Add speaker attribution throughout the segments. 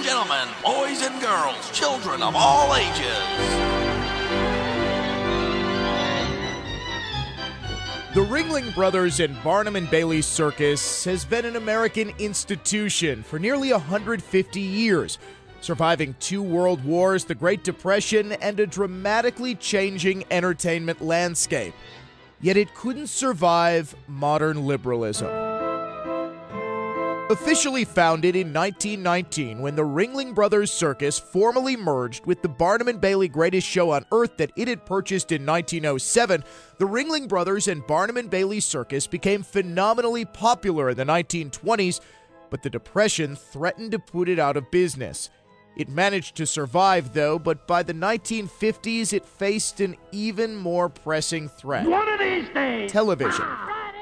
Speaker 1: and gentlemen, boys and girls, children of all ages.
Speaker 2: The Ringling Brothers and Barnum Bailey Circus has been an American institution for nearly 150 years, surviving 2 world wars, the Great Depression, and a dramatically changing entertainment landscape. Yet it couldn't survive modern liberalism. Officially founded in 1919 when the Ringling Brothers Circus formally merged with the Barnum Bailey Greatest Show on Earth that it had purchased in 1907, the Ringling Brothers and Barnum Bailey Circus became phenomenally popular in the 1920s, but the Depression threatened to put it out of business. It managed to survive, though, but by the 1950s it faced an even more pressing threat.
Speaker 3: One of these days!
Speaker 2: Television.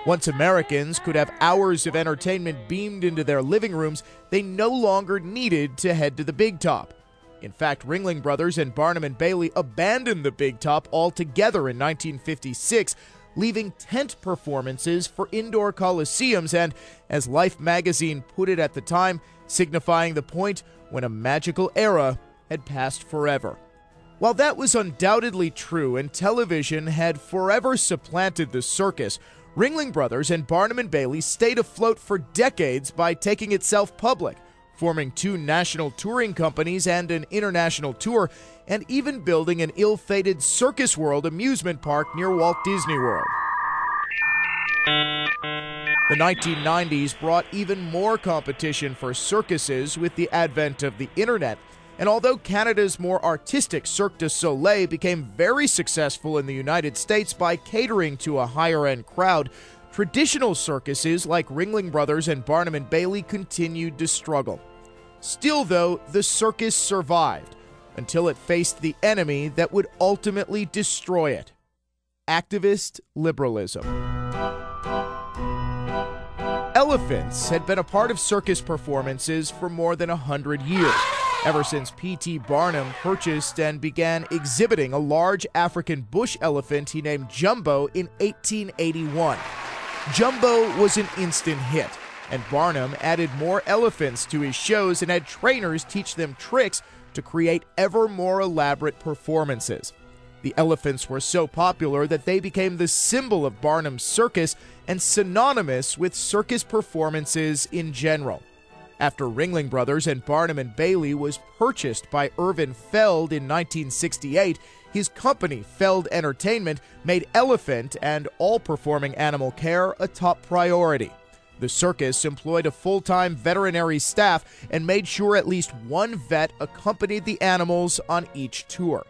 Speaker 2: Once Americans could have hours of entertainment beamed into their living rooms, they no longer needed to head to the big top. In fact, Ringling Brothers and Barnum Bailey abandoned the big top altogether in 1956, leaving tent performances for indoor coliseums and, as Life magazine put it at the time, signifying the point when a magical era had passed forever. While that was undoubtedly true and television had forever supplanted the circus, Ringling Brothers and Barnum Bailey stayed afloat for decades by taking itself public, forming 2 national touring companies and an international tour, and even building an ill-fated Circus World amusement park near Walt Disney World. The 1990s brought even more competition for circuses with the advent of the internet, and although Canada's more artistic Cirque du Soleil became very successful in the United States by catering to a higher-end crowd, traditional circuses like Ringling Brothers and Barnum Bailey continued to struggle. Still, though, the circus survived until it faced the enemy that would ultimately destroy it: activist liberalism. Elephants had been a part of circus performances for more than 100 years, ever since P.T. Barnum purchased and began exhibiting a large African bush elephant he named Jumbo in 1881. Jumbo was an instant hit, and Barnum added more elephants to his shows and had trainers teach them tricks to create ever more elaborate performances. The elephants were so popular that they became the symbol of Barnum's circus and synonymous with circus performances in general. After Ringling Brothers and Barnum Bailey was purchased by Irvin Feld in 1968, his company, Feld Entertainment, made elephant and all performing animal care a top priority. The circus employed a full-time veterinary staff and made sure at least one vet accompanied the animals on each tour.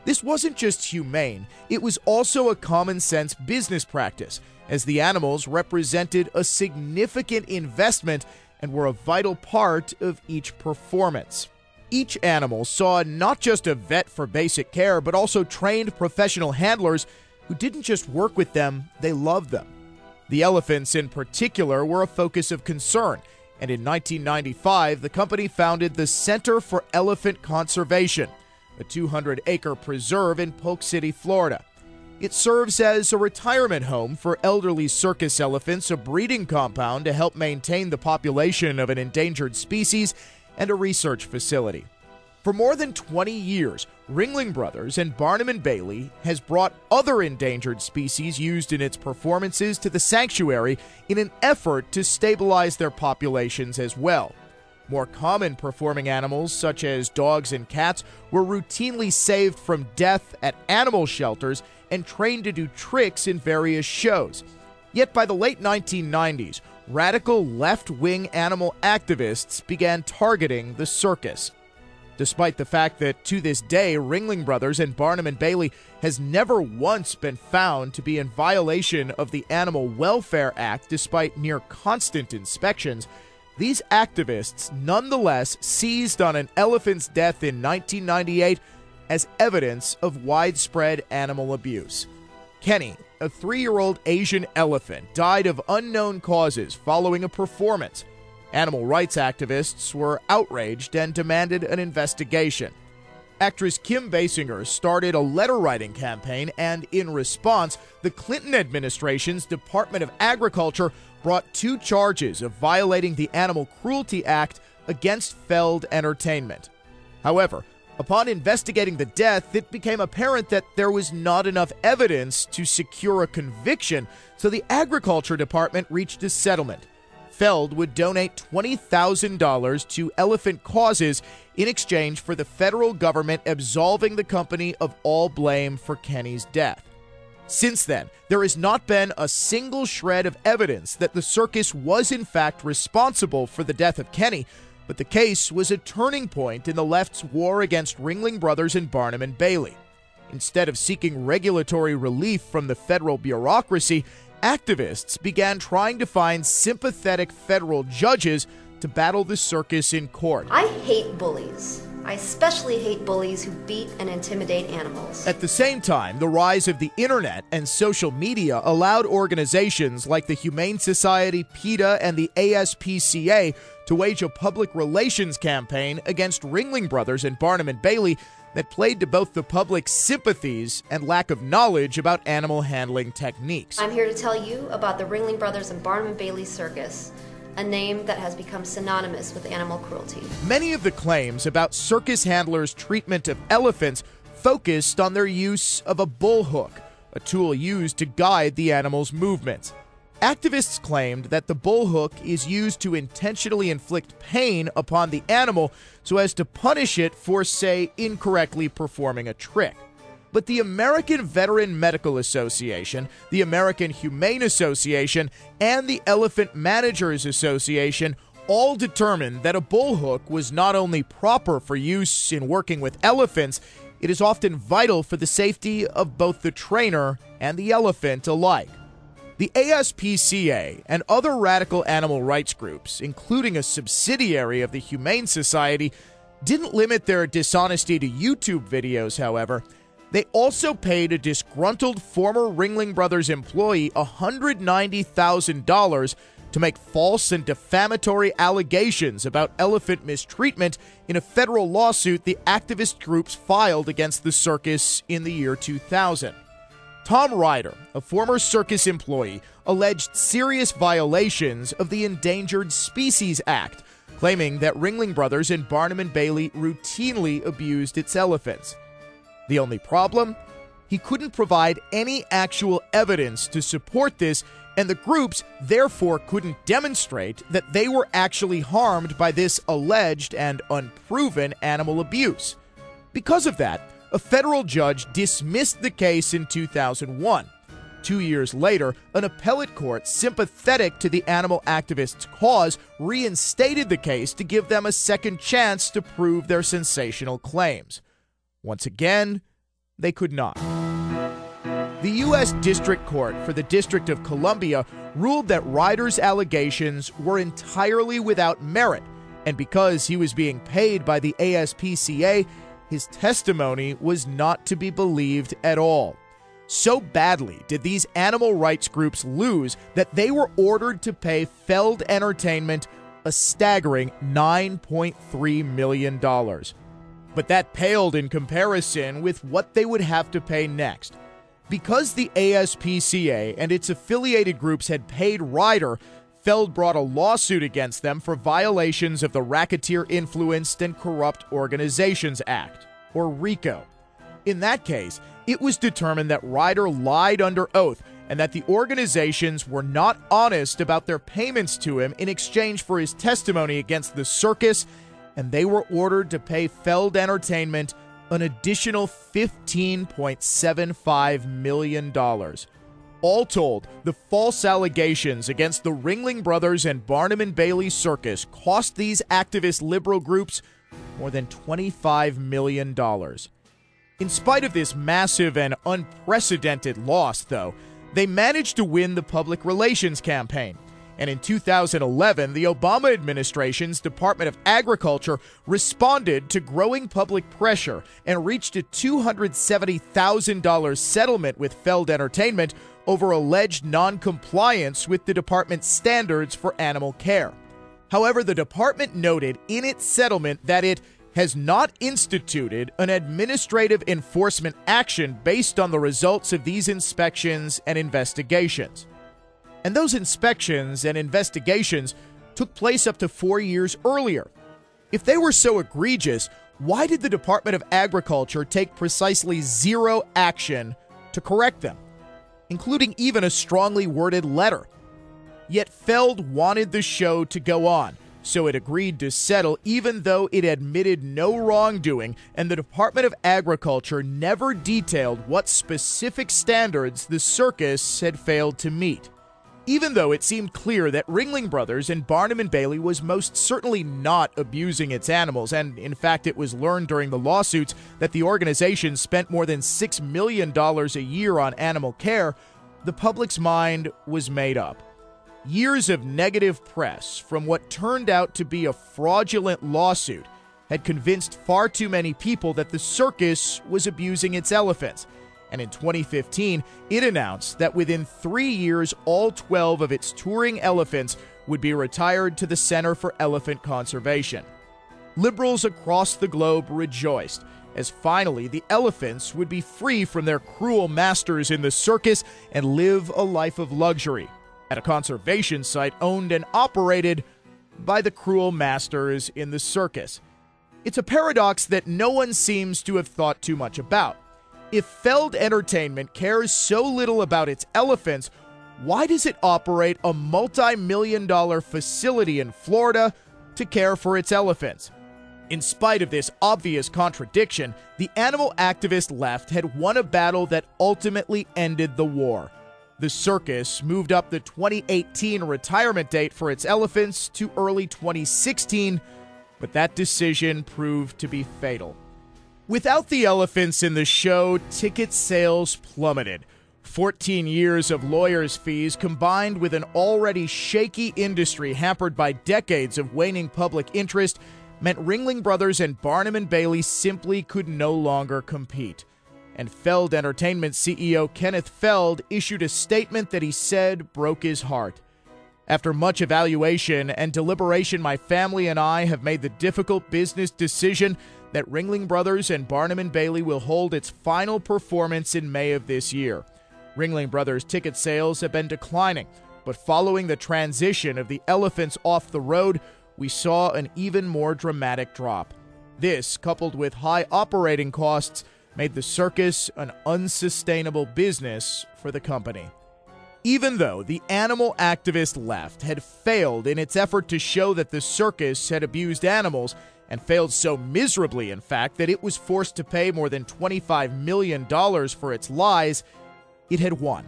Speaker 2: This wasn't just humane, it was also a common-sense business practice, as the animals represented a significant investment and were a vital part of each performance. Each animal saw not just a vet for basic care, but also trained professional handlers who didn't just work with them, they loved them. The elephants in particular were a focus of concern, and in 1995, the company founded the Center for Elephant Conservation, a 200-acre preserve in Polk City, Florida. It serves as a retirement home for elderly circus elephants, a breeding compound to help maintain the population of an endangered species, and a research facility. For more than 20 years, Ringling Brothers and Barnum Bailey has brought other endangered species used in its performances to the sanctuary in an effort to stabilize their populations as well. More common performing animals, such as dogs and cats, were routinely saved from death at animal shelters and trained to do tricks in various shows. Yet by the late 1990s, radical left-wing animal activists began targeting the circus. Despite the fact that to this day, Ringling Brothers and Barnum Bailey has never once been found to be in violation of the Animal Welfare Act despite near constant inspections, these activists nonetheless seized on an elephant's death in 1998 as evidence of widespread animal abuse. Kenny, a 3-year-old Asian elephant, died of unknown causes following a performance. Animal rights activists were outraged and demanded an investigation. Actress Kim Basinger started a letter-writing campaign, and in response, the Clinton administration's Department of Agriculture brought 2 charges of violating the Animal Cruelty Act against Feld Entertainment. However, upon investigating the death, it became apparent that there was not enough evidence to secure a conviction, so the Agriculture Department reached a settlement. Feld would donate $20,000 to elephant causes in exchange for the federal government absolving the company of all blame for Kenny's death. Since then, there has not been a single shred of evidence that the circus was in fact responsible for the death of Kenny, but the case was a turning point in the left's war against Ringling Brothers and Barnum Bailey. Instead of seeking regulatory relief from the federal bureaucracy, activists began trying to find sympathetic federal judges to battle the circus in court.
Speaker 3: I hate bullies. I especially hate bullies who beat and intimidate animals.
Speaker 2: At the same time, the rise of the internet and social media allowed organizations like the Humane Society, PETA, and the ASPCA to wage a public relations campaign against Ringling Brothers and Barnum Bailey that played to both the public's sympathies and lack of knowledge about animal handling techniques.
Speaker 3: I'm here to tell you about the Ringling Brothers and Barnum Bailey Circus, a name that has become synonymous with animal cruelty.
Speaker 2: Many of the claims about circus handlers' treatment of elephants focused on their use of a bullhook, a tool used to guide the animal's movements. Activists claimed that the bullhook is used to intentionally inflict pain upon the animal so as to punish it for, say, incorrectly performing a trick. But the American Veteran Medical Association, the American Humane Association, and the Elephant Managers Association all determined that a bullhook was not only proper for use in working with elephants, it is often vital for the safety of both the trainer and the elephant alike. The ASPCA and other radical animal rights groups, including a subsidiary of the Humane Society, didn't limit their dishonesty to YouTube videos, however. They also paid a disgruntled former Ringling Brothers employee $190,000 to make false and defamatory allegations about elephant mistreatment in a federal lawsuit the activist groups filed against the circus in the year 2000. Tom Ryder, a former circus employee, alleged serious violations of the Endangered Species Act, claiming that Ringling Brothers and Barnum Bailey routinely abused its elephants. The only problem? He couldn't provide any actual evidence to support this, and the groups therefore couldn't demonstrate that they were actually harmed by this alleged and unproven animal abuse. Because of that, a federal judge dismissed the case in 2001. 2 years later, an appellate court sympathetic to the animal activists' cause reinstated the case to give them a second chance to prove their sensational claims. Once again, they could not. The U.S. District Court for the District of Columbia ruled that Ryder's allegations were entirely without merit, and because he was being paid by the ASPCA, his testimony was not to be believed at all. So badly did these animal rights groups lose that they were ordered to pay Feld Entertainment a staggering $9.3 million. But that paled in comparison with what they would have to pay next. Because the ASPCA and its affiliated groups had paid Ryder, Feld brought a lawsuit against them for violations of the Racketeer Influenced and Corrupt Organizations Act, or RICO. In that case, it was determined that Ryder lied under oath and that the organizations were not honest about their payments to him in exchange for his testimony against the circus, and they were ordered to pay Feld Entertainment an additional $15.75 million. All told, the false allegations against the Ringling Brothers and Barnum Bailey Circus cost these activist liberal groups more than $25 million. In spite of this massive and unprecedented loss, though, they managed to win the public relations campaign. And in 2011, the Obama administration's Department of Agriculture responded to growing public pressure and reached a $270,000 settlement with Feld Entertainment over alleged non-compliance with the department's standards for animal care. However, the department noted in its settlement that it has not instituted an administrative enforcement action based on the results of these inspections and investigations. And those inspections and investigations took place up to 4 years earlier. If they were so egregious, why did the Department of Agriculture take precisely zero action to correct them, including even a strongly worded letter? Yet Feld wanted the show to go on, so it agreed to settle even though it admitted no wrongdoing, and the Department of Agriculture never detailed what specific standards the circus had failed to meet. Even though it seemed clear that Ringling Brothers and Barnum Bailey was most certainly not abusing its animals, and in fact it was learned during the lawsuits that the organization spent more than $6 million a year on animal care, the public's mind was made up. Years of negative press from what turned out to be a fraudulent lawsuit had convinced far too many people that the circus was abusing its elephants. And in 2015, it announced that within 3 years, all 12 of its touring elephants would be retired to the Center for Elephant Conservation. Liberals across the globe rejoiced, as finally the elephants would be free from their cruel masters in the circus and live a life of luxury at a conservation site owned and operated by the cruel masters in the circus. It's a paradox that no one seems to have thought too much about. If Feld Entertainment cares so little about its elephants, why does it operate a multi-million-dollar facility in Florida to care for its elephants? In spite of this obvious contradiction, the animal activist left had won a battle that ultimately ended the war. The circus moved up the 2018 retirement date for its elephants to early 2016, but that decision proved to be fatal. Without the elephants in the show, ticket sales plummeted. 14 years of lawyers' fees combined with an already shaky industry hampered by decades of waning public interest meant Ringling Brothers and Barnum Bailey simply could no longer compete. And Feld Entertainment CEO Kenneth Feld issued a statement that he said broke his heart. After much evaluation and deliberation, my family and I have made the difficult business decision that Ringling Brothers and Barnum Bailey will hold its final performance in May of this year. Ringling Brothers ticket sales have been declining, but following the transition of the elephants off the road, we saw an even more dramatic drop. This, coupled with high operating costs, made the circus an unsustainable business for the company. Even though the animal activist left had failed in its effort to show that the circus had abused animals, and failed so miserably, in fact, that it was forced to pay more than $25 million for its lies, it had won.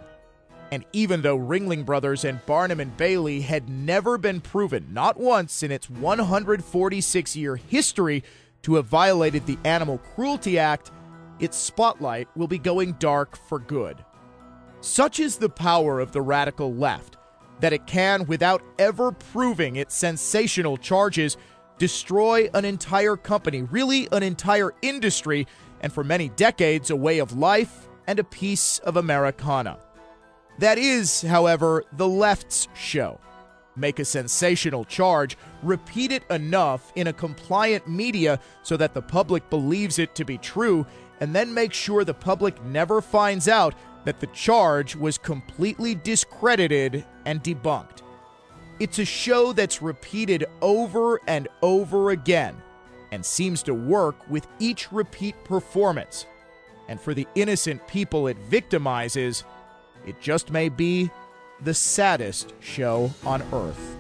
Speaker 2: And even though Ringling Brothers and Barnum Bailey had never been proven, not once in its 146-year history, to have violated the Animal Cruelty Act, its spotlight will be going dark for good. Such is the power of the radical left, that it can, without ever proving its sensational charges, destroy an entire company, really an entire industry, and for many decades a way of life and a piece of Americana. That is, however, the left's show. Make a sensational charge, repeat it enough in a compliant media so that the public believes it to be true, and then make sure the public never finds out that the charge was completely discredited and debunked. It's a show that's repeated over and over again and seems to work with each repeat performance. And for the innocent people it victimizes, it just may be the saddest show on earth.